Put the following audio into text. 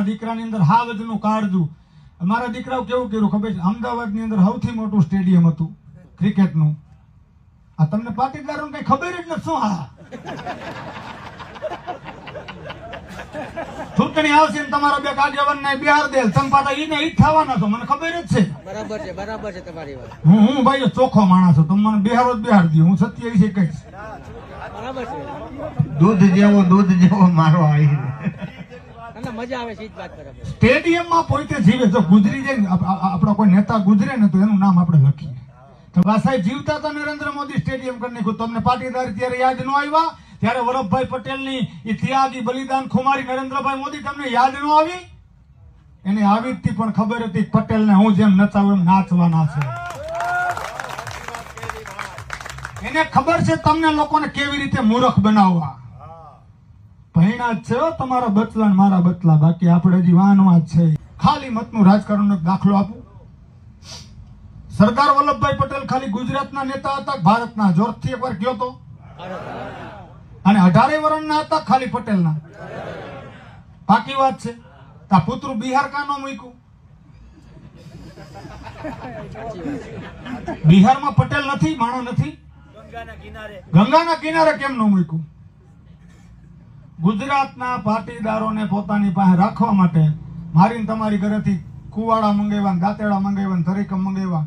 મારા દીકરાની અંદર હાવજનું કાળજું. મારા દીકરાઓ કેવું કર્યું ખબર છે? અમદાવાદની અંદર સૌથી મોટું સ્ટેડિયમ હતું ક્રિકેટનું. આ તમને પાટીદારોને કઈ ખબર જ નથી શું? હા, ચૂંટણી આવશે ને તમારા બે આગેવાનને બિહાર દે, તમે પાછા ઈને ઈ થવાના છો, મને ખબર જ છે. બરાબર છે તમારી વાત. હું ભાઈ ચોખ્ખો માણસ છું, તમે મને બિહાર જ બિહાર દો, હું સત્ય વિશે કહીશ. બરાબર છે. દૂધ જેવો મારો આવી મજા આવે છે વાત બરાબર. સ્ટેડિયમમાં પોતે જીવે. જો ગુજરી જાય આપણા કોઈ નેતા ગુજરે ને તો એનું નામ આપણે લખીએ. તો સાહેબ જીવતા હતા નરેન્દ્ર મોદી સ્ટેડિયમ કરી નાખ્યું. તમને પાટીદાર ત્યારે યાદ ન આવ્યા? ત્યારે વલ્લભભાઈ પટેલની એ ત્યાગી બલિદાન ખુમારી નરેન્દ્રભાઈ મોદી તમને યાદ ન આવી? એને આવી હતી પણ ખબર હતી પટેલને હું જેમ નચાવું એમ નાચવાના છે. એને ખબર છે તમને લોકોને કેવી રીતે મૂર્ખ બનાવવા. ભૈણા જ છે તમારા બચલા ને મારા બચલા, બાકી આપણે હજી વાનમાં જ છે. ખાલી મતનું રાજકારણનો દાખલો આપું. સરદાર વલ્લભભાઈ પટેલ ખાલી ગુજરાતના નેતા હતા, ભારતના જોરથી એકવાર ગયો તો, અને 18 વર્ષના હતા ખાલી પટેલના. પાકી વાત છે. તા પુત્ર બિહાર કા નો મૂક્યું? બિહારમાં પટેલ નથી, માણસ નથી? ગંગાના કિનારે કેમ ન મૂક્યું? ગુજરાતના પાટીદારોને પોતાની પાસે રાખવા માટે મારીને તમારી ઘરેથી કુવાડા મંગાવ્યા, દાંતેડા મંગાવ્યા, તરીકમ મંગાવ્યા.